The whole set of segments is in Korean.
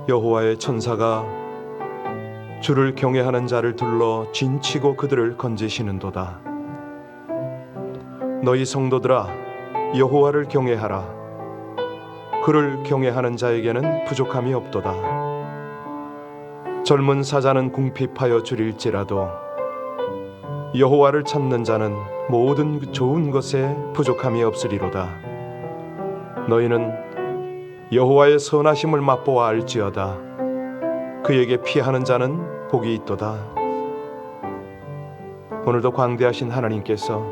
여호와의 천사가 주를 경외하는 자를 둘러 진치고 그들을 건지시는도다. 너희 성도들아, 여호와를 경외하라. 그를 경외하는 자에게는 부족함이 없도다. 젊은 사자는 궁핍하여 줄일지라도 여호와를 찾는 자는 모든 좋은 것에 부족함이 없으리로다. 너희는 여호와의 선하심을 맛보아 알지어다. 그에게 피하는 자는 복이 있도다. 오늘도 광대하신 하나님께서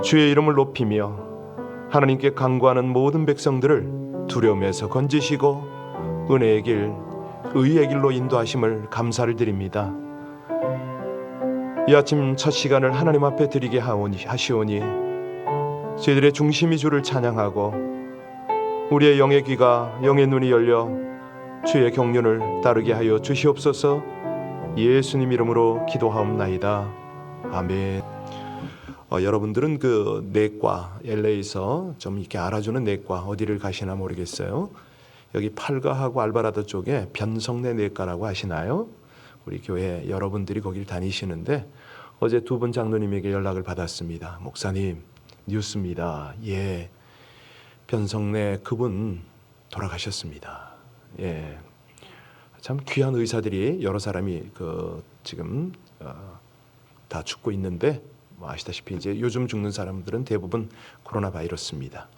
주의 이름을 높이며 하나님께 간구하는 모든 백성들을 두려움에서 건지시고 은혜의 길, 의의 길로 인도하심을 감사를 드립니다. 이 아침 첫 시간을 하나님 앞에 드리게 하시오니 저희들의 중심이 주를 찬양하고 우리의 영의 귀가, 영의 눈이 열려 주의 경륜을 따르게 하여 주시옵소서. 예수님 이름으로 기도하옵나이다. 아멘. 여러분들은 그 내과, LA에서 좀 이렇게 알아주는 내과 어디를 가시나 모르겠어요. 여기 팔가하고 알바라도 쪽에 변성내 내과라고 하시나요? 우리 교회 여러분들이 거길 다니시는데 어제 두 분 장로님에게 연락을 받았습니다. 목사님, 뉴스입니다. 예, 변성내 그분 돌아가셨습니다. 예, 참 귀한 의사들이 여러 사람이 지금 다 죽고 있는데 아시다시피 이제 요즘 죽는 사람들은 대부분 코로나 바이러스입니다.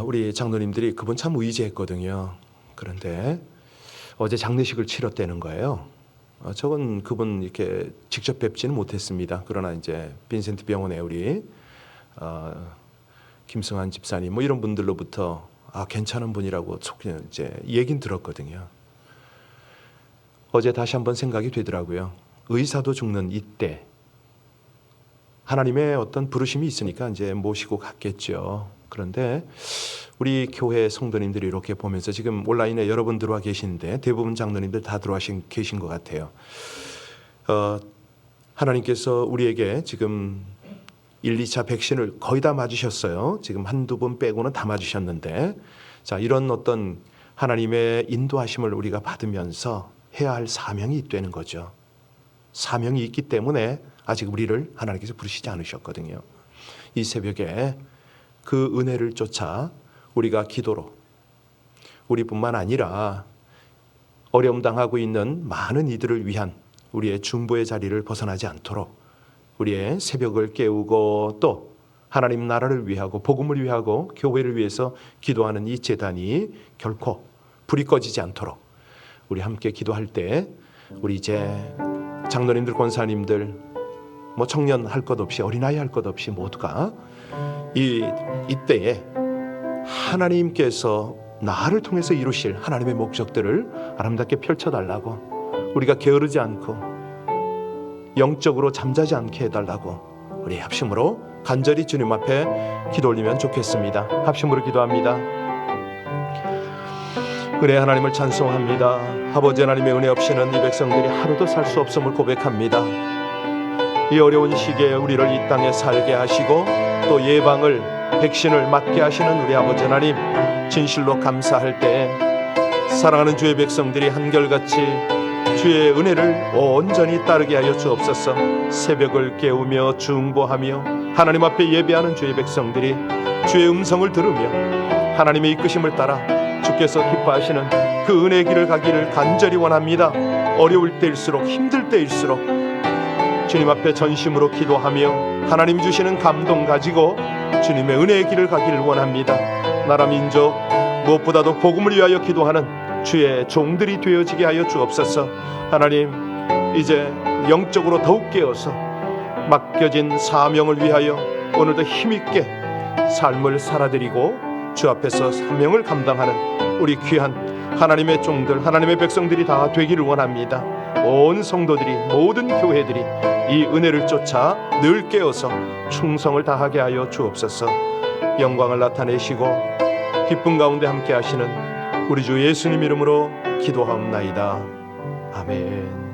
우리 장로님들이 그분 참 의지했거든요. 그런데 어제 장례식을 치렀다는 거예요. 저건 그분 이렇게 직접 뵙지는 못했습니다. 그러나 이제 빈센트 병원에 우리 김승환 집사님 뭐 이런 분들로부터 괜찮은 분이라고 이제 얘긴 들었거든요. 어제 다시 한번 생각이 되더라고요. 의사도 죽는 이때 하나님의 어떤 부르심이 있으니까 이제 모시고 갔겠죠. 그런데 우리 교회 성도님들이 이렇게 보면서 지금 온라인에 여러분 들어와 계시는데 대부분 장로님들 다 들어와 계신 것 같아요. 하나님께서 우리에게 지금 1, 2차 백신을 거의 다 맞으셨어요. 지금 한두 번 빼고는 다 맞으셨는데 자, 이런 어떤 하나님의 인도하심을 우리가 받으면서 해야 할 사명이 있다는 거죠. 사명이 있기 때문에 아직 우리를 하나님께서 부르시지 않으셨거든요. 이 새벽에 그 은혜를 쫓아 우리가 기도로 우리뿐만 아니라 어려움 당하고 있는 많은 이들을 위한 우리의 중보의 자리를 벗어나지 않도록 우리의 새벽을 깨우고 또 하나님 나라를 위하고 복음을 위하고 교회를 위해서 기도하는 이 제단이 결코 불이 꺼지지 않도록 우리 함께 기도할 때 우리 이제 장로님들, 권사님들, 뭐 청년 할 것 없이 어린아이 할 것 없이 모두가 이때에 하나님께서 나를 통해서 이루실 하나님의 목적들을 아름답게 펼쳐달라고 우리가 게으르지 않고 영적으로 잠자지 않게 해달라고 우리 합심으로 간절히 주님 앞에 기도 올리면 좋겠습니다. 합심으로 기도합니다. 은혜 하나님을 찬송합니다. 아버지 하나님의 은혜 없이는 이 백성들이 하루도 살 수 없음을 고백합니다. 이 어려운 시기에 우리를 이 땅에 살게 하시고 또 예방을 백신을 맞게 하시는 우리 아버지 하나님 진실로 감사할 때 사랑하는 주의 백성들이 한결같이 주의 은혜를 온전히 따르게 하여 주옵소서. 새벽을 깨우며 중보하며 하나님 앞에 예배하는 주의 백성들이 주의 음성을 들으며 하나님의 이끄심을 따라 주께서 기뻐하시는 그 은혜의 길을 가기를 간절히 원합니다. 어려울 때일수록 힘들 때일수록 주님 앞에 전심으로 기도하며 하나님 주시는 감동 가지고 주님의 은혜의 길을 가기를 원합니다. 나라 민족 무엇보다도 복음을 위하여 기도하는 주의 종들이 되어지게 하여 주옵소서. 하나님 이제 영적으로 더욱 깨어서 맡겨진 사명을 위하여 오늘도 힘있게 삶을 살아드리고 주 앞에서 사명을 감당하는 우리 귀한 하나님의 종들, 하나님의 백성들이 다 되기를 원합니다. 온 성도들이, 모든 교회들이 이 은혜를 쫓아 늘 깨어서 충성을 다하게 하여 주옵소서. 영광을 나타내시고 기쁨 가운데 함께 하시는 우리 주 예수님 이름으로 기도하옵나이다. 아멘.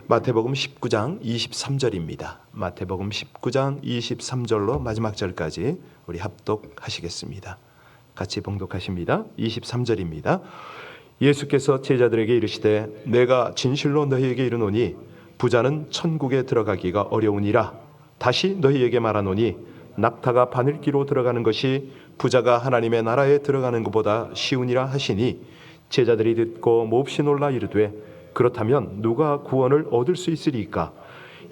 마태복음 19장 23절입니다. 마태복음 19장 23절로 마지막 절까지 우리 합독하시겠습니다. 같이 봉독하십니다. 23절입니다. 예수께서 제자들에게 이르시되 내가 진실로 너희에게 이르노니 부자는 천국에 들어가기가 어려우니라. 다시 너희에게 말하노니 낙타가 바늘기로 들어가는 것이 부자가 하나님의 나라에 들어가는 것보다 쉬우니라 하시니 제자들이 듣고 몹시 놀라 이르되 그렇다면 누가 구원을 얻을 수 있으리까?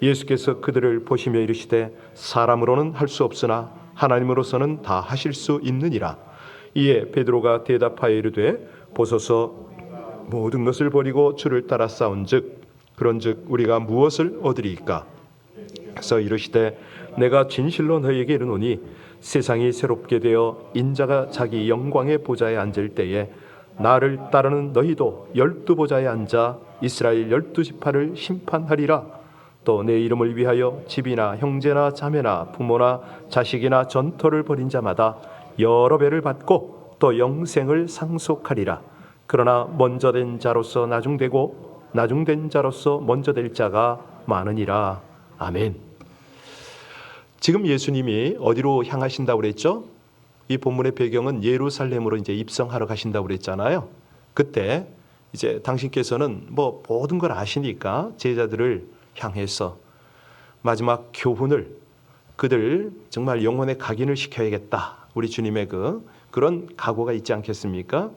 예수께서 그들을 보시며 이르시되 사람으로는 할 수 없으나 하나님으로서는 다 하실 수 있느니라. 이에 베드로가 대답하여 이르되 보소서 모든 것을 버리고 주를 따라 싸운즉 그런즉 우리가 무엇을 얻으리이까? 그래서 이르시되 내가 진실로 너희에게 이르노니 세상이 새롭게 되어 인자가 자기 영광의 보좌에 앉을 때에 나를 따르는 너희도 12보좌에 앉아 이스라엘 12지파를 심판하리라. 또 내 이름을 위하여 집이나 형제나 자매나 부모나 자식이나 전토를 벌인 자마다 여러 배를 받고 또 영생을 상속하리라. 그러나 먼저 된 자로서 나중되고 나중된 자로서 먼저 될 자가 많으니라. 아멘. 지금 예수님이 어디로 향하신다고 그랬죠? 이 본문의 배경은 예루살렘으로 이제 입성하러 가신다고 그랬잖아요. 그때 이제 당신께서는 뭐 모든 걸 아시니까 제자들을 향해서 마지막 교훈을 그들 정말 영혼의 각인을 시켜야겠다. 우리 주님의 그런 각오가 있지 않겠습니까?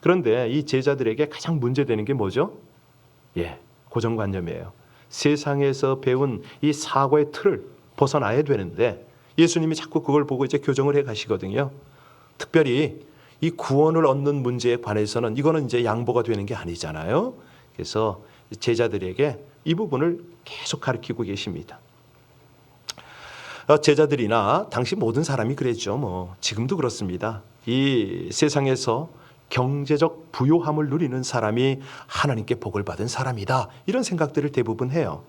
그런데 이 제자들에게 가장 문제되는 게 뭐죠? 고정관념이에요. 세상에서 배운 이 사고의 틀을 벗어나야 되는데 예수님이 자꾸 그걸 보고 이제 교정을 해 가시거든요. 특별히 이 구원을 얻는 문제에 관해서는 이거는 이제 양보가 되는 게 아니잖아요. 그래서 제자들에게 이 부분을 계속 가르치고 계십니다. 제자들이나 당시 모든 사람이 그랬죠. 뭐 지금도 그렇습니다. 이 세상에서 경제적 부요함을 누리는 사람이 하나님께 복을 받은 사람이다. 이런 생각들을 대부분 해요.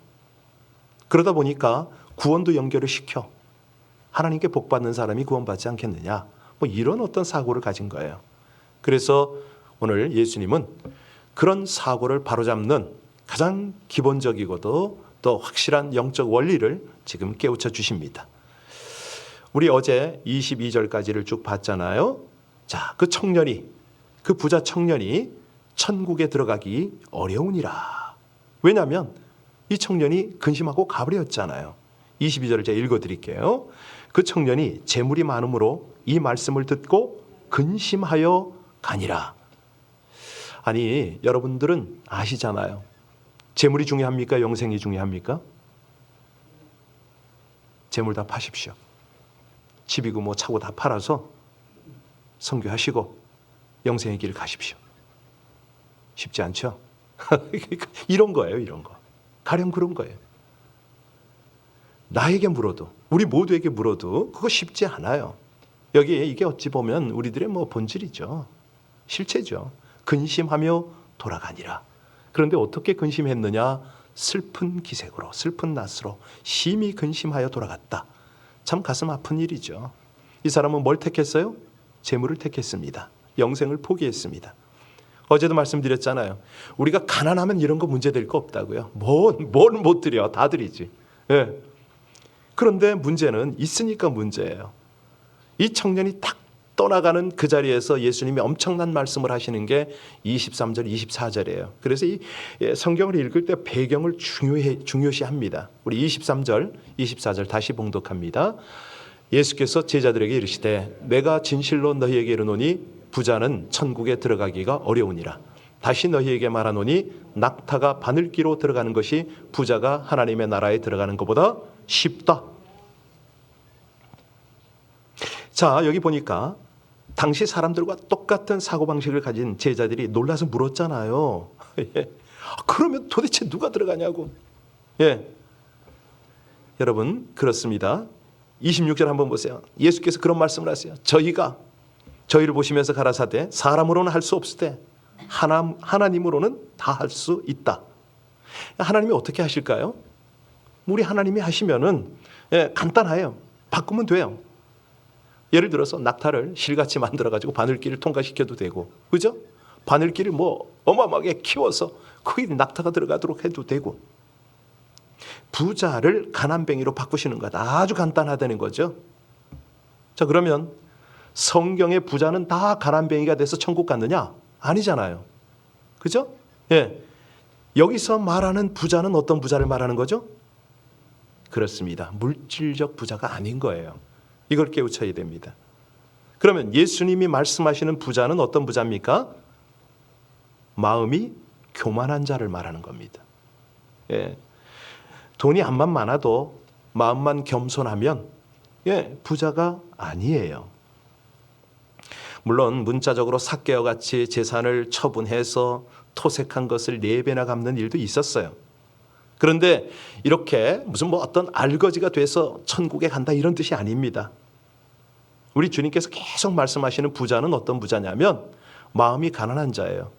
그러다 보니까 구원도 연결을 시켜 하나님께 복 받는 사람이 구원받지 않겠느냐. 뭐 이런 어떤 사고를 가진 거예요. 그래서 오늘 예수님은 그런 사고를 바로잡는 가장 기본적이고도 또 확실한 영적 원리를 지금 깨우쳐 주십니다. 우리 어제 22절까지를 쭉 봤잖아요. 자, 그 부자 청년이 천국에 들어가기 어려우니라. 왜냐하면 이 청년이 근심하고 가버렸잖아요. 22절을 제가 읽어드릴게요. 그 청년이 재물이 많으므로 이 말씀을 듣고 근심하여 가니라. 아니, 여러분들은 아시잖아요. 재물이 중요합니까? 영생이 중요합니까? 재물 다 파십시오. 집이고 뭐 차고 다 팔아서 선교하시고 영생의 길을 가십시오. 쉽지 않죠? 이런 거예요, 이런 거. 가령 그런 거예요. 나에게 물어도, 우리 모두에게 물어도 그거 쉽지 않아요. 여기 이게 어찌 보면 우리들의 뭐 본질이죠. 실체죠. 근심하며 돌아가니라. 그런데 어떻게 근심했느냐? 슬픈 기색으로, 슬픈 낯으로 심히 근심하여 돌아갔다. 참 가슴 아픈 일이죠. 이 사람은 뭘 택했어요? 재물을 택했습니다. 영생을 포기했습니다. 어제도 말씀드렸잖아요. 우리가 가난하면 이런 거 문제될 거 없다고요. 뭘 못 드려? 다 드리지. 그런데 문제는 있으니까 문제예요. 이 청년이 딱 떠나가는 그 자리에서 예수님이 엄청난 말씀을 하시는 게 23절, 24절이에요. 그래서 이 성경을 읽을 때 배경을 중요시합니다. 우리 23절, 24절 다시 봉독합니다. 예수께서 제자들에게 이르시되 내가 진실로 너희에게 이르노니 부자는 천국에 들어가기가 어려우니라. 다시 너희에게 말하노니 낙타가 바늘기로 들어가는 것이 부자가 하나님의 나라에 들어가는 것보다 쉽다. 자, 여기 보니까 당시 사람들과 똑같은 사고방식을 가진 제자들이 놀라서 물었잖아요. 그러면 도대체 누가 들어가냐고. 여러분, 그렇습니다. 26절 한번 보세요. 예수께서 그런 말씀을 하세요. 저희를 보시면서 가라사대 사람으로는 할 수 없으되 하나님으로는 다 할 수 있다. 하나님이 어떻게 하실까요? 우리 하나님이 하시면은 간단해요. 바꾸면 돼요. 예를 들어서 낙타를 실같이 만들어가지고 바늘길을 통과시켜도 되고, 그죠? 바늘길을 뭐 어마어마하게 키워서 거기 낙타가 들어가도록 해도 되고, 부자를 가난뱅이로 바꾸시는 것 아주 간단하다는 거죠. 자, 그러면 성경의 부자는 다 가난뱅이가 돼서 천국 갔느냐? 아니잖아요. 그죠? 예. 여기서 말하는 부자는 어떤 부자를 말하는 거죠? 그렇습니다. 물질적 부자가 아닌 거예요. 이걸 깨우쳐야 됩니다. 그러면 예수님이 말씀하시는 부자는 어떤 부자입니까? 마음이 교만한 자를 말하는 겁니다. 예. 돈이 암만 많아도 마음만 겸손하면 부자가 아니에요. 물론 문자적으로 삭개와 같이 재산을 처분해서 토색한 것을 4배나 갚는 일도 있었어요. 그런데 이렇게 무슨 어떤 알거지가 돼서 천국에 간다 이런 뜻이 아닙니다. 우리 주님께서 계속 말씀하시는 부자는 어떤 부자냐면 마음이 가난한 자예요.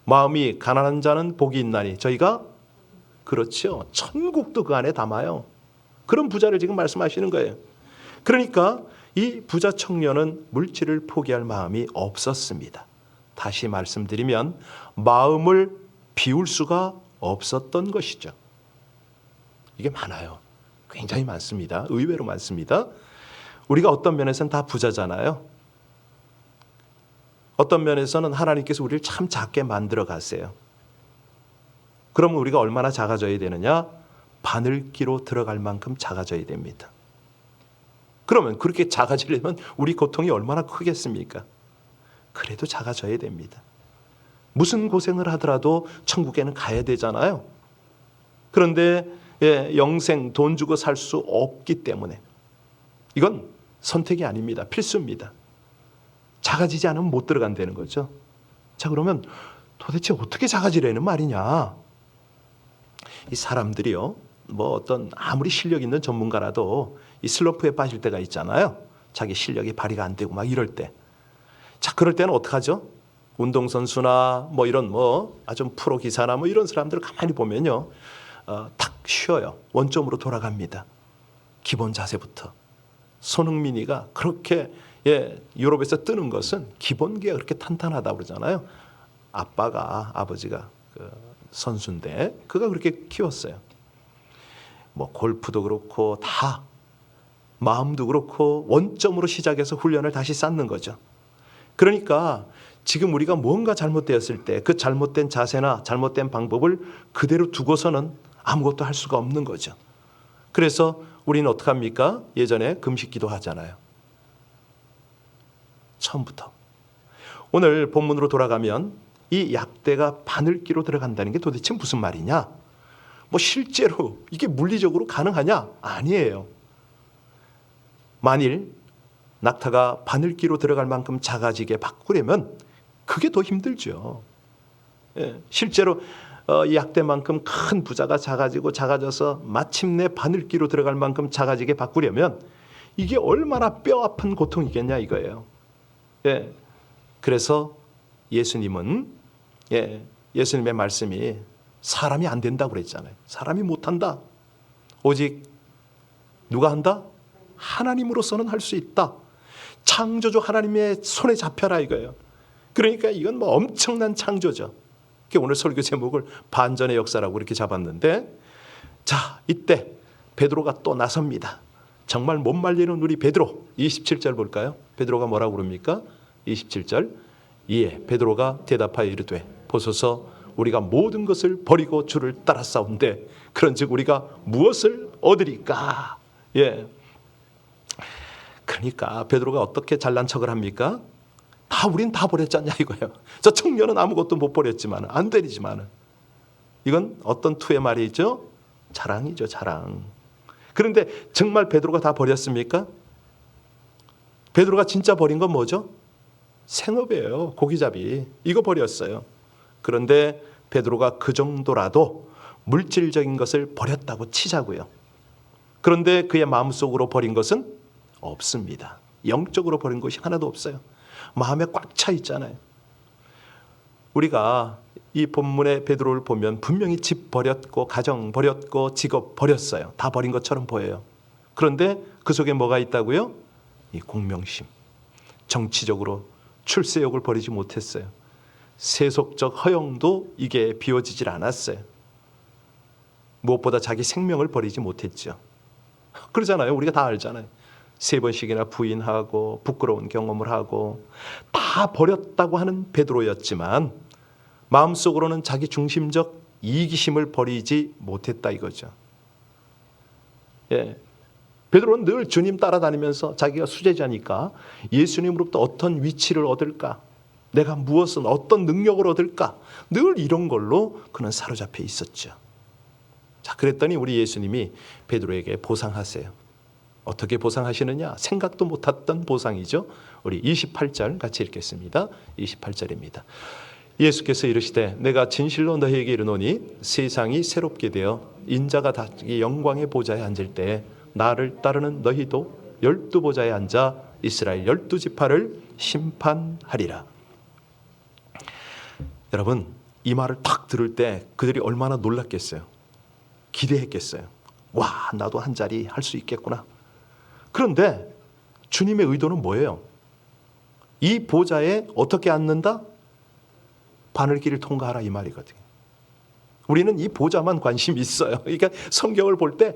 마음이 가난한 자는 복이 있나니 저희가 그렇죠. 천국도 그 안에 담아요. 그런 부자를 지금 말씀하시는 거예요. 그러니까 이 부자 청년은 물질을 포기할 마음이 없었습니다. 다시 말씀드리면 마음을 비울 수가 없었던 것이죠. 이게 많아요. 굉장히 많습니다. 의외로 많습니다. 우리가 어떤 면에서는 다 부자잖아요. 어떤 면에서는 하나님께서 우리를 참 작게 만들어 가세요. 그러면 우리가 얼마나 작아져야 되느냐? 바늘기로 들어갈 만큼 작아져야 됩니다. 그러면 그렇게 작아지려면 우리 고통이 얼마나 크겠습니까? 그래도 작아져야 됩니다. 무슨 고생을 하더라도 천국에는 가야 되잖아요. 그런데 영생 돈 주고 살 수 없기 때문에 이건 선택이 아닙니다. 필수입니다. 작아지지 않으면 못 들어간다는 거죠. 자, 그러면 도대체 어떻게 작아지려는 말이냐? 이 사람들이요, 어떤 아무리 실력 있는 전문가라도 이 슬럼프에 빠질 때가 있잖아요. 자기 실력이 발휘가 안 되고 막 이럴 때. 자, 그럴 때는 어떡하죠? 운동선수나 이런 아주 프로 기사나 이런 사람들을 가만히 보면요, 탁 쉬어요. 원점으로 돌아갑니다. 기본 자세부터. 손흥민이가 그렇게 유럽에서 뜨는 것은 기본기가 그렇게 탄탄하다고 그러잖아요. 아버지가 그 선수인데 그가 그렇게 키웠어요. 골프도 그렇고 다 마음도 그렇고 원점으로 시작해서 훈련을 다시 쌓는 거죠. 그러니까 지금 우리가 뭔가 잘못되었을 때 그 잘못된 자세나 잘못된 방법을 그대로 두고서는 아무것도 할 수가 없는 거죠. 그래서 우리는 어떻게 합니까? 예전에 금식기도 하잖아요. 처음부터. 오늘 본문으로 돌아가면 이 약대가 바늘기로 들어간다는 게 도대체 무슨 말이냐? 실제로 이게 물리적으로 가능하냐? 아니에요. 만일 낙타가 바늘기로 들어갈 만큼 작아지게 바꾸려면 그게 더 힘들죠. 실제로 이 약대만큼 큰 부자가 작아져서 마침내 바늘기로 들어갈 만큼 작아지게 바꾸려면 이게 얼마나 뼈아픈 고통이겠냐 이거예요. 그래서 예수님은 예수님의 말씀이 사람이 안 된다고 그랬잖아요. 사람이 못한다. 오직 누가 한다? 하나님으로서는 할 수 있다. 창조주 하나님의 손에 잡혀라 이거예요. 그러니까 이건 엄청난 창조죠. 오늘 설교 제목을 반전의 역사라고 이렇게 잡았는데, 자, 이때 베드로가 또 나섭니다. 정말 못 말리는 우리 베드로. 27절 볼까요? 베드로가 뭐라고 그럽니까? 27절. 이에 베드로가 대답하여 이르되 보소서 우리가 모든 것을 버리고 주를 따랐사온데 그런즉 우리가 무엇을 얻으리까? 그러니까 베드로가 어떻게 잘난 척을 합니까? 우린 다 버렸잖냐 이거예요. 저 청년은 아무것도 못 버렸지만 안 되지만 이건 어떤 투의 말이죠? 자랑이죠, 자랑. 그런데 정말 베드로가 다 버렸습니까? 베드로가 진짜 버린 건 뭐죠? 생업이에요. 고기잡이. 이거 버렸어요. 그런데 베드로가 그 정도라도 물질적인 것을 버렸다고 치자고요. 그런데 그의 마음속으로 버린 것은 없습니다. 영적으로 버린 것이 하나도 없어요. 마음에 꽉 차 있잖아요. 우리가 이 본문의 베드로를 보면 분명히 집 버렸고 가정 버렸고 직업 버렸어요. 다 버린 것처럼 보여요. 그런데 그 속에 뭐가 있다고요? 이 공명심. 정치적으로 출세욕을 버리지 못했어요. 세속적 허영도 이게 비워지질 않았어요. 무엇보다 자기 생명을 버리지 못했죠. 그러잖아요. 우리가 다 알잖아요. 3번씩이나 부인하고 부끄러운 경험을 하고 다 버렸다고 하는 베드로였지만 마음속으로는 자기 중심적 이기심을 버리지 못했다 이거죠. 예. 베드로는 늘 주님 따라다니면서 자기가 수제자니까 예수님으로부터 어떤 위치를 얻을까? 내가 무엇은 어떤 능력을 얻을까? 늘 이런 걸로 그는 사로잡혀 있었죠. 자, 그랬더니 우리 예수님이 베드로에게 보상하세요. 어떻게 보상하시느냐? 생각도 못했던 보상이죠. 우리 28절 같이 읽겠습니다. 28절입니다. 예수께서 이르시되 내가 진실로 너희에게 이르노니 세상이 새롭게 되어 인자가 자기 영광의 보좌에 앉을 때에 나를 따르는 너희도 12보좌에 앉아 이스라엘 12지파를 심판하리라. 여러분, 이 말을 딱 들을 때 그들이 얼마나 놀랐겠어요. 기대했겠어요. 와, 나도 한 자리 할 수 있겠구나. 그런데 주님의 의도는 뭐예요? 이 보좌에 어떻게 앉는다? 바늘길을 통과하라 이 말이거든요. 우리는 이 보좌만 관심이 있어요. 그러니까 성경을 볼 때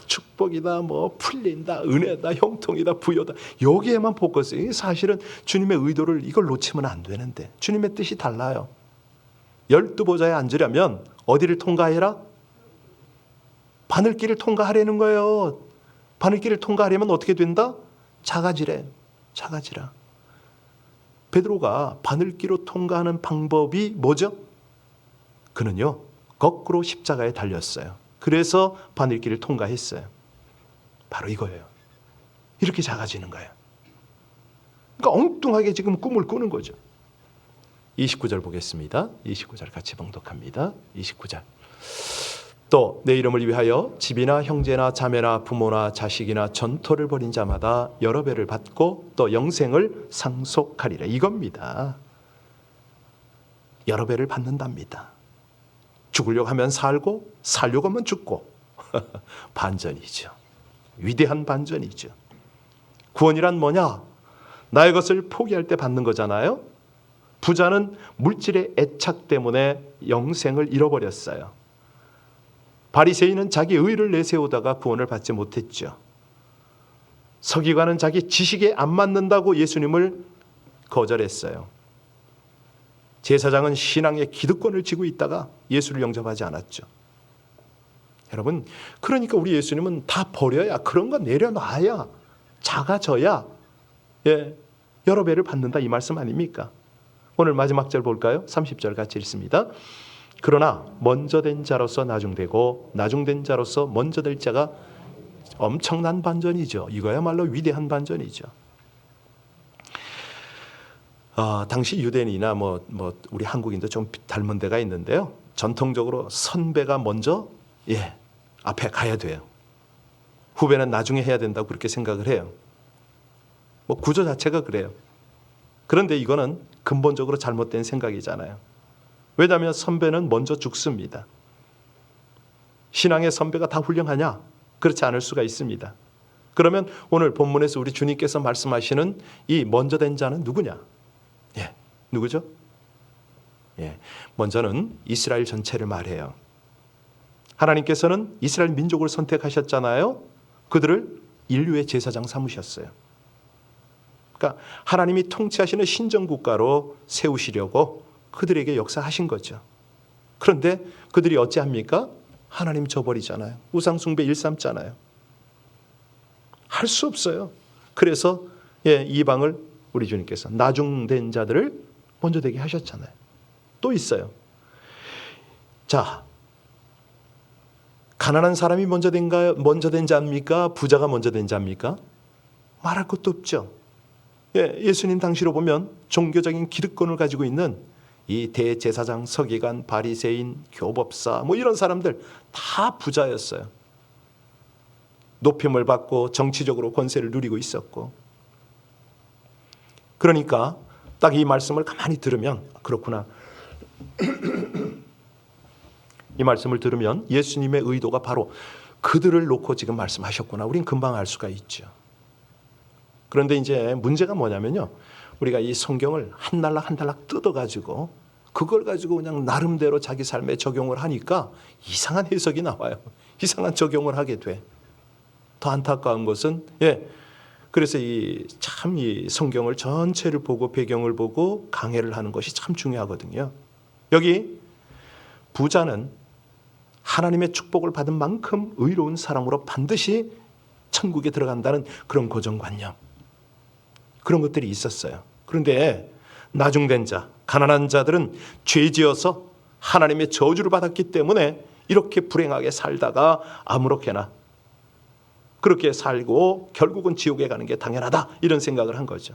축복이다, 뭐 풀린다, 은혜다, 형통이다, 부여다 여기에만 포커스해요. 사실은 주님의 의도를 이걸 놓치면 안 되는데 주님의 뜻이 달라요. 12보좌에 앉으려면 어디를 통과해라? 바늘길을 통과하려는 거예요. 바늘길을 통과하려면 어떻게 된다? 작아지래. 작아지라. 베드로가 바늘길로 통과하는 방법이 뭐죠? 그는요, 거꾸로 십자가에 달렸어요. 그래서 바늘길을 통과했어요. 바로 이거예요. 이렇게 작아지는 거예요. 그러니까 엉뚱하게 지금 꿈을 꾸는 거죠. 29절 보겠습니다. 29절 같이 봉독합니다. 29절. 또 내 이름을 위하여 집이나 형제나 자매나 부모나 자식이나 전토를 벌인 자마다 여러 배를 받고 또 영생을 상속하리라. 이겁니다. 여러 배를 받는답니다. 죽으려고 하면 살고 살려고 하면 죽고 반전이죠. 위대한 반전이죠. 구원이란 뭐냐? 나의 것을 포기할 때 받는 거잖아요. 부자는 물질의 애착 때문에 영생을 잃어버렸어요. 바리새인은 자기 의를 내세우다가 구원을 받지 못했죠. 서기관은 자기 지식에 안 맞는다고 예수님을 거절했어요. 제사장은 신앙의 기득권을 쥐고 있다가 예수를 영접하지 않았죠. 여러분, 그러니까 우리 예수님은 다 버려야, 그런 거 내려놔야, 작아져야 여러 배를 받는다 이 말씀 아닙니까? 오늘 마지막 절 볼까요? 30절 같이 읽습니다. 그러나 먼저 된 자로서 나중되고 나중된 자로서 먼저 될 자가 엄청난 반전이죠. 이거야말로 위대한 반전이죠. 당시 유대인이나 뭐 우리 한국인도 좀 닮은 데가 있는데요. 전통적으로 선배가 먼저 앞에 가야 돼요. 후배는 나중에 해야 된다고 그렇게 생각을 해요. 뭐 구조 자체가 그래요. 그런데 이거는 근본적으로 잘못된 생각이잖아요. 왜냐하면 선배는 먼저 죽습니다. 신앙의 선배가 다 훌륭하냐? 그렇지 않을 수가 있습니다. 그러면 오늘 본문에서 우리 주님께서 말씀하시는 이 먼저 된 자는 누구냐? 누구죠? 먼저는 이스라엘 전체를 말해요. 하나님께서는 이스라엘 민족을 선택하셨잖아요. 그들을 인류의 제사장 삼으셨어요. 그러니까 하나님이 통치하시는 신정국가로 세우시려고 그들에게 역사하신 거죠. 그런데 그들이 어찌합니까? 하나님 저버리잖아요. 우상숭배 일삼잖아요. 할 수 없어요. 그래서 이방을 우리 주님께서 나중된 자들을 먼저 되게 하셨잖아요. 또 있어요. 자, 가난한 사람이 먼저 된 자입니까? 부자가 먼저 된 자입니까? 말할 것도 없죠. 예수님 당시로 보면 종교적인 기득권을 가지고 있는 이 대제사장, 서기관, 바리새인, 교법사 뭐 이런 사람들 다 부자였어요. 높임을 받고 정치적으로 권세를 누리고 있었고, 그러니까 딱 이 말씀을 가만히 들으면 그렇구나. 이 말씀을 들으면 예수님의 의도가 바로 그들을 놓고 지금 말씀하셨구나. 우린 금방 알 수가 있죠. 그런데 이제 문제가 뭐냐면요. 우리가 이 성경을 한 달락 한 달락 뜯어가지고 그걸 가지고 그냥 나름대로 자기 삶에 적용을 하니까 이상한 해석이 나와요. 이상한 적용을 하게 돼. 더 안타까운 것은 그래서 이 성경을 전체를 보고 배경을 보고 강해를 하는 것이 참 중요하거든요. 여기 부자는 하나님의 축복을 받은 만큼 의로운 사람으로 반드시 천국에 들어간다는 그런 고정관념, 그런 것들이 있었어요. 그런데 나중된 자, 가난한 자들은 죄지어서 하나님의 저주를 받았기 때문에 이렇게 불행하게 살다가 아무렇게나 그렇게 살고 결국은 지옥에 가는 게 당연하다, 이런 생각을 한 거죠.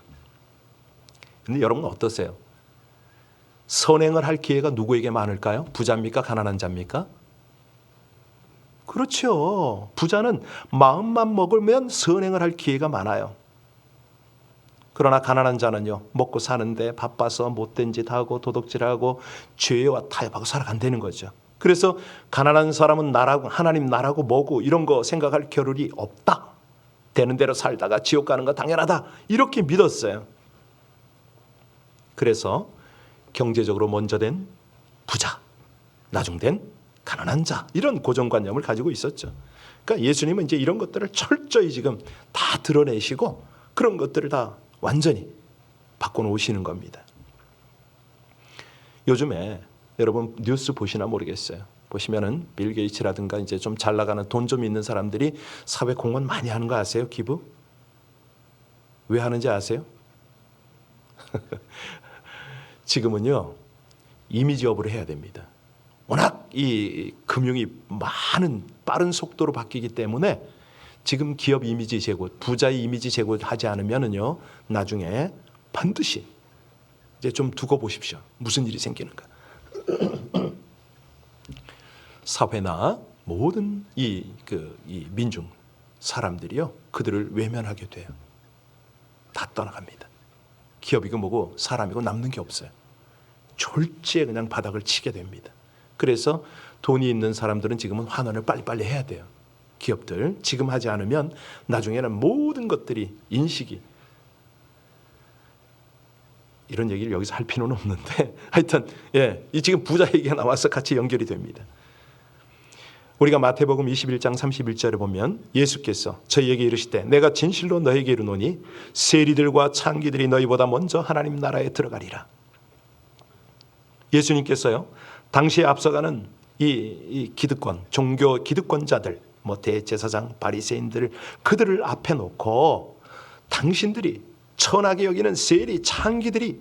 그런데 여러분 어떠세요? 선행을 할 기회가 누구에게 많을까요? 부자입니까? 가난한 자입니까? 그렇죠. 부자는 마음만 먹으면 선행을 할 기회가 많아요. 그러나 가난한 자는요, 먹고 사는데 바빠서 못된 짓 하고 도둑질하고 죄와 타협하고 살아간다는 거죠. 그래서 가난한 사람은 나라고, 하나님 나라고 뭐고 이런 거 생각할 겨를이 없다. 되는 대로 살다가 지옥 가는 거 당연하다, 이렇게 믿었어요. 그래서 경제적으로 먼저 된 부자, 나중된 가난한 자, 이런 고정관념을 가지고 있었죠. 그러니까 예수님은 이제 이런 것들을 철저히 지금 다 드러내시고 그런 것들을 다 완전히 바꿔놓으시는 겁니다. 요즘에 여러분 뉴스 보시나 모르겠어요. 보시면은 빌 게이츠라든가 이제 좀 잘 나가는 돈 좀 있는 사람들이 사회 공헌 많이 하는 거 아세요? 기부? 왜 하는지 아세요? 지금은요, 이미지업을 해야 됩니다. 워낙 이 금융이 빠른 속도로 바뀌기 때문에 지금 기업 이미지 제고, 부자의 이미지 제고하지 않으면은요, 나중에 반드시 이제 좀 두고 보십시오. 무슨 일이 생기는가. 사회나 모든 이 민중 사람들이요, 그들을 외면하게 돼요. 다 떠나갑니다. 기업이고 뭐고 사람이고 남는 게 없어요. 졸지에 그냥 바닥을 치게 됩니다. 그래서 돈이 있는 사람들은 지금은 환원을 빨리빨리 해야 돼요. 기업들 지금 하지 않으면 나중에는 모든 것들이 인식이, 이런 얘기를 여기서 할 필요는 없는데 하여튼 이 지금 부자 얘기가 나와서 같이 연결이 됩니다. 우리가 마태복음 21장 31절에 보면 예수께서 저희에게 이르시되 내가 진실로 너에게 이르노니 세리들과 창기들이 너희보다 먼저 하나님 나라에 들어가리라. 예수님께서요, 당시에 앞서가는 이 기득권, 종교 기득권자들, 뭐 대제사장, 바리새인들, 그들을 앞에 놓고 당신들이 천하게 여기는 세리, 창기들이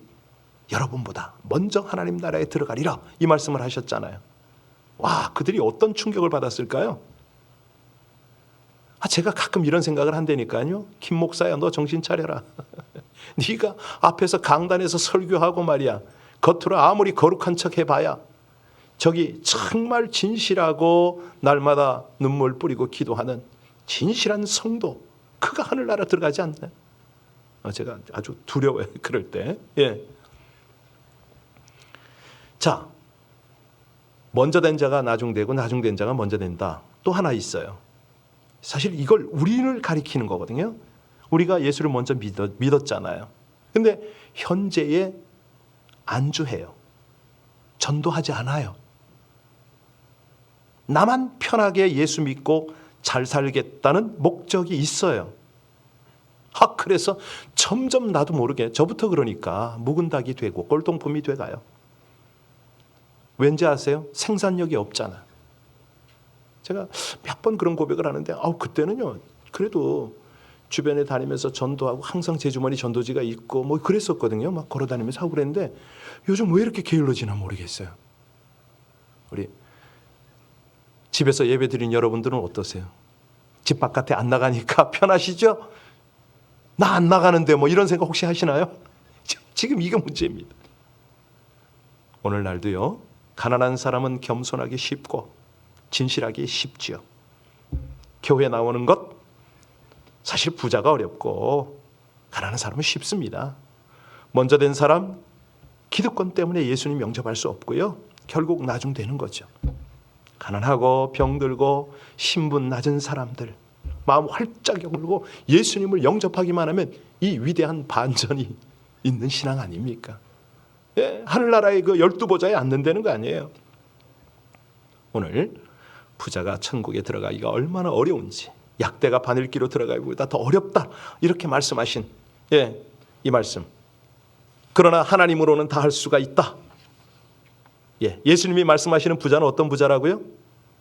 여러분보다 먼저 하나님 나라에 들어가리라, 이 말씀을 하셨잖아요. 와, 그들이 어떤 충격을 받았을까요? 제가 가끔 이런 생각을 한다니까요. 김 목사야, 너 정신 차려라. 네가 앞에서 강단에서 설교하고 말이야, 겉으로 아무리 거룩한 척 해봐야 저기 정말 진실하고 날마다 눈물 뿌리고 기도하는 진실한 성도, 그가 하늘나라 들어가지 않나요? 제가 아주 두려워요, 그럴 때. 자, 먼저 된 자가 나중되고 나중된 자가 먼저 된다. 또 하나 있어요. 사실 이걸 우리를 가리키는 거거든요. 우리가 예수를 먼저 믿었잖아요. 근데 현재에 안주해요. 전도하지 않아요. 나만 편하게 예수 믿고 잘 살겠다는 목적이 있어요. 그래서 점점 나도 모르게 저부터 그러니까 묵은 닭이 되고 꼴통품이 돼가요. 왠지 아세요? 생산력이 없잖아. 제가 몇 번 그런 고백을 하는데 그때는요, 그래도 주변에 다니면서 전도하고 항상 제 주머니 전도지가 있고 뭐 그랬었거든요. 막 걸어다니면서 하고 그랬는데 요즘 왜 이렇게 게을러지나 모르겠어요. 우리 집에서 예배 드린 여러분들은 어떠세요? 집 바깥에 안 나가니까 편하시죠? 나 안 나가는데 뭐 이런 생각 혹시 하시나요? 지금 이게 문제입니다. 오늘날도요, 가난한 사람은 겸손하기 쉽고 진실하기 쉽지요. 교회 나오는 것 사실 부자가 어렵고 가난한 사람은 쉽습니다. 먼저 된 사람 기득권 때문에 예수님 영접할 수 없고요, 결국 나중되는 거죠. 가난하고 병들고 신분 낮은 사람들 마음 활짝 열고 예수님을 영접하기만 하면 이 위대한 반전이 있는 신앙 아닙니까? 하늘나라의 그 12보좌에 앉는다는 거 아니에요. 오늘 부자가 천국에 들어가기가 얼마나 어려운지 약대가 바늘기로 들어가기보다 더 어렵다 이렇게 말씀하신 이 말씀. 그러나 하나님으로는 다 할 수가 있다. 예수님이 말씀하시는 부자는 어떤 부자라고요?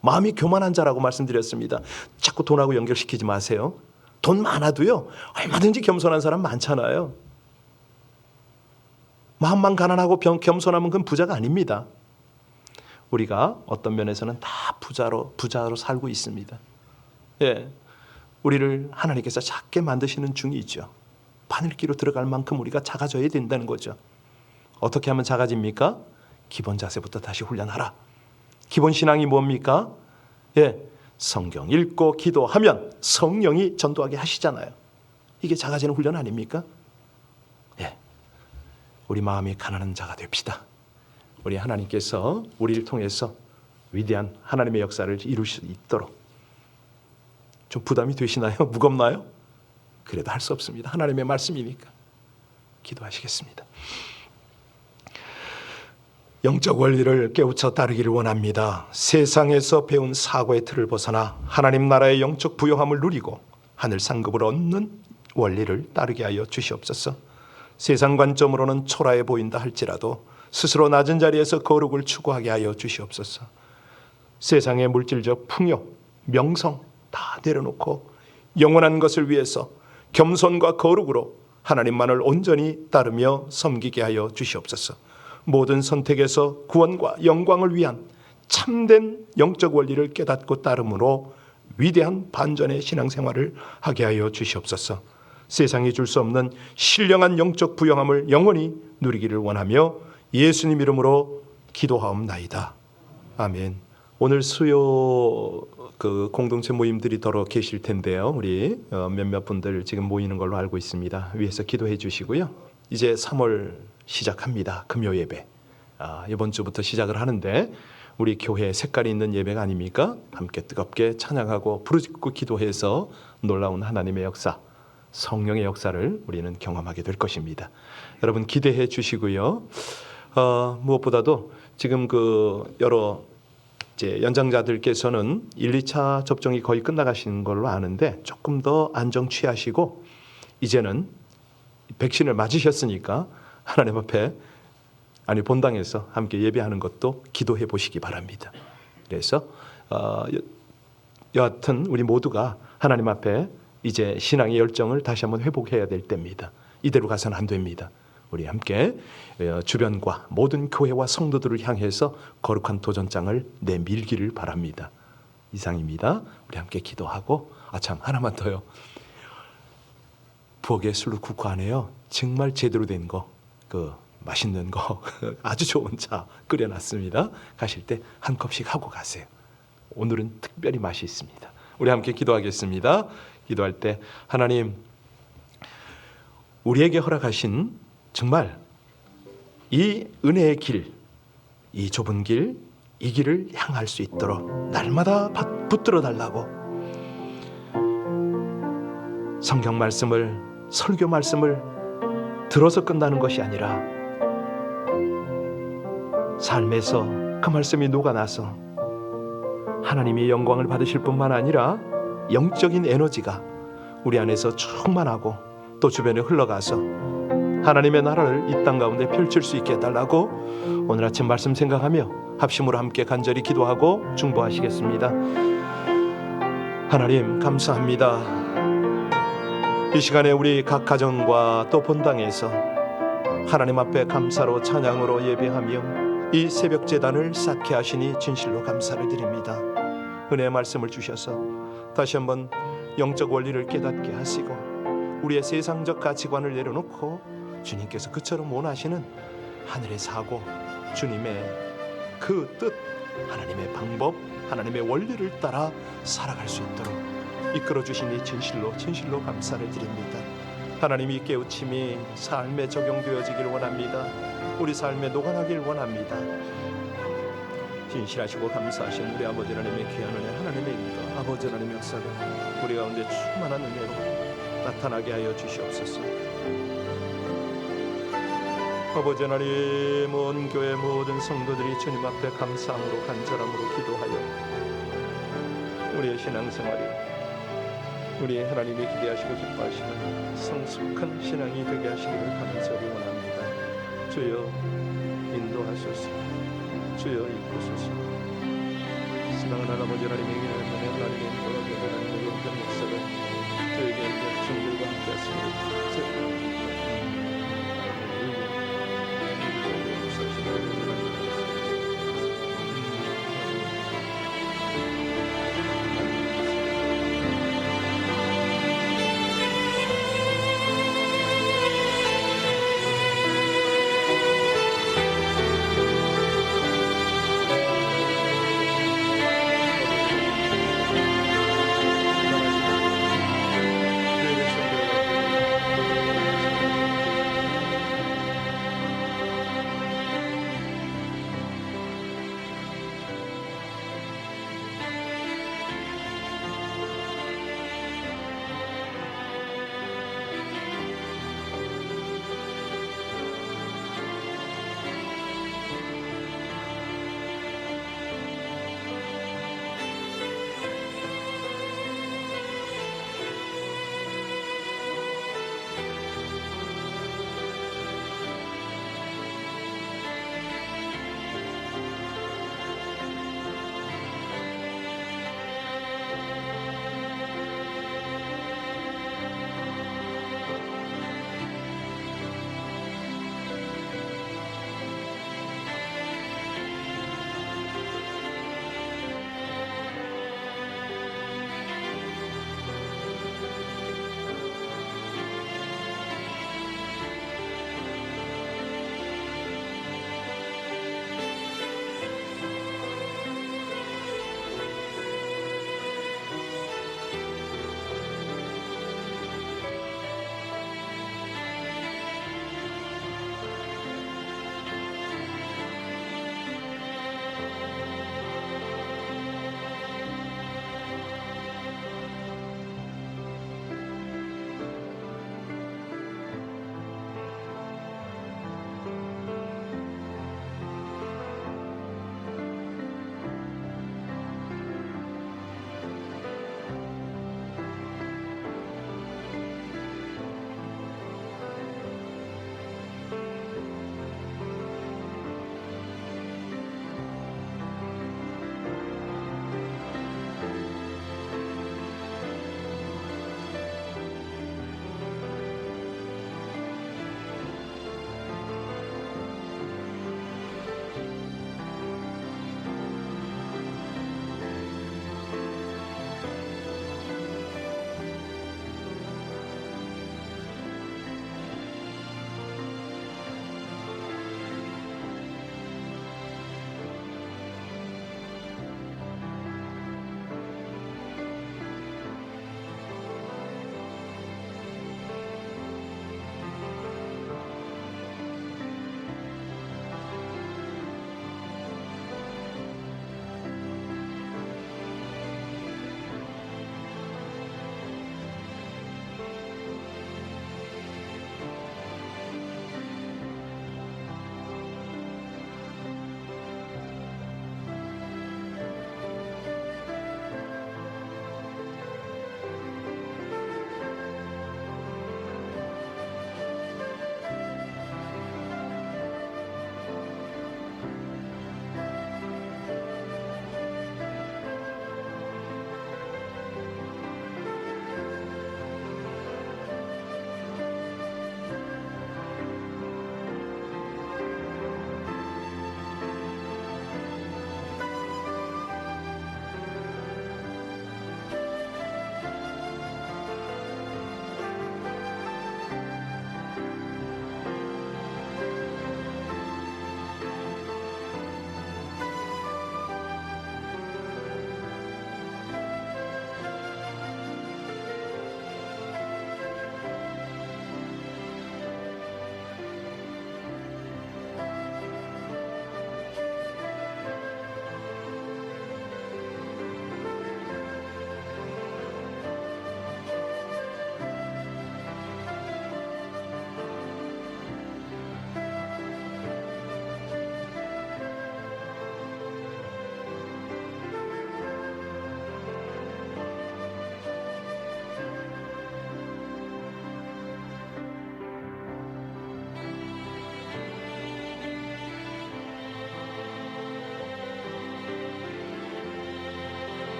마음이 교만한 자라고 말씀드렸습니다. 자꾸 돈하고 연결시키지 마세요. 돈 많아도요, 얼마든지 겸손한 사람 많잖아요. 마음만 가난하고 겸손하면 그건 부자가 아닙니다. 우리가 어떤 면에서는 다 부자로 살고 있습니다. 우리를 하나님께서 작게 만드시는 중이죠. 바늘기로 들어갈 만큼 우리가 작아져야 된다는 거죠. 어떻게 하면 작아집니까? 기본 자세부터 다시 훈련하라. 기본 신앙이 뭡니까? 성경 읽고 기도하면 성령이 전도하게 하시잖아요. 이게 작아지는 훈련 아닙니까? 우리 마음이 가난한 자가 됩시다. 우리 하나님께서 우리를 통해서 위대한 하나님의 역사를 이룰 수 있도록. 좀 부담이 되시나요? 무겁나요? 그래도 할 수 없습니다. 하나님의 말씀이니까. 기도하시겠습니다. 영적 원리를 깨우쳐 따르기를 원합니다. 세상에서 배운 사고의 틀을 벗어나 하나님 나라의 영적 부요함을 누리고 하늘 상급을 얻는 원리를 따르게 하여 주시옵소서. 세상 관점으로는 초라해 보인다 할지라도 스스로 낮은 자리에서 거룩을 추구하게 하여 주시옵소서. 세상의 물질적 풍요, 명성 다 내려놓고 영원한 것을 위해서 겸손과 거룩으로 하나님만을 온전히 따르며 섬기게 하여 주시옵소서. 모든 선택에서 구원과 영광을 위한 참된 영적 원리를 깨닫고 따름으로 위대한 반전의 신앙생활을 하게 하여 주시옵소서. 세상이 줄 수 없는 신령한 영적 부영함을 영원히 누리기를 원하며 예수님 이름으로 기도하옵나이다. 아멘. 오늘 수요 공동체 모임들이 더러 계실 텐데요. 우리 몇몇 분들 지금 모이는 걸로 알고 있습니다. 위에서 기도해 주시고요. 이제 3월 시작합니다. 금요 예배. 이번 주부터 시작을 하는데 우리 교회에 색깔이 있는 예배가 아닙니까? 함께 뜨겁게 찬양하고 부르짖고 기도해서 놀라운 하나님의 역사, 성령의 역사를 우리는 경험하게 될 것입니다. 여러분 기대해 주시고요. 무엇보다도 지금 여러 이제 연장자들께서는 1, 2차 접종이 거의 끝나가시는 걸로 아는데 조금 더 안정 취하시고 이제는 백신을 맞으셨으니까 하나님 앞에 본당에서 함께 예배하는 것도 기도해 보시기 바랍니다. 그래서 여하튼 우리 모두가 하나님 앞에 이제 신앙의 열정을 다시 한번 회복해야 될 때입니다. 이대로 가서는 안 됩니다. 우리 함께 주변과 모든 교회와 성도들을 향해서 거룩한 도전장을 내밀기를 바랍니다. 이상입니다. 우리 함께 기도하고 참 하나만 더요. 부엌에 술로 국화 안에요. 정말 제대로 된 거, 맛있는 거, 아주 좋은 차 끓여놨습니다. 가실 때 한 컵씩 하고 가세요. 오늘은 특별히 맛이 있습니다. 우리 함께 기도하겠습니다. 기도할 때 하나님, 우리에게 허락하신 정말 이 은혜의 길, 이 좁은 길, 이 길을 향할 수 있도록 날마다 붙들어 달라고 성경 말씀을, 설교 말씀을 들어서 끝나는 것이 아니라 삶에서 그 말씀이 녹아나서 하나님이 영광을 받으실 뿐만 아니라 영적인 에너지가 우리 안에서 충만하고 또 주변에 흘러가서 하나님의 나라를 이 땅 가운데 펼칠 수 있게 해달라고 오늘 아침 말씀 생각하며 합심으로 함께 간절히 기도하고 중보하시겠습니다. 하나님 감사합니다. 이 시간에 우리 각 가정과 또 본당에서 하나님 앞에 감사로 찬양으로 예배하며 이 새벽 제단을 쌓게 하시니 진실로 감사를 드립니다. 은혜의 말씀을 주셔서 다시 한번 영적 원리를 깨닫게 하시고 우리의 세상적 가치관을 내려놓고 주님께서 그처럼 원하시는 하늘의 사고, 주님의 그 뜻, 하나님의 방법, 하나님의 원리를 따라 살아갈 수 있도록 이끌어 주시니 진실로 감사를 드립니다. 하나님이 깨우침이 삶에 적용되어지길 원합니다. 우리 삶에 녹아나길 원합니다. 진실하시고 감사하신 우리 아버지 하나님의 귀한 은혜, 하나님의 인도, 아버지 하나님의 역사가 우리 가운데 충만한 은혜로 나타나게 하여 주시옵소서. 아버지 하나님, 온 교회 모든 성도들이 주님 앞에 감사함으로 간절함으로 기도하여 우리의 신앙생활이 우리 하나님이 기대하시고 기뻐하시는 성숙한 신앙이 되게 하시기를 간절히 원합니다. 주여 인도하소서. 주여 이끄소서. 사랑하는 아버지 하나님의 은혜와 하나님의 인도와 교회하는 우리 목사를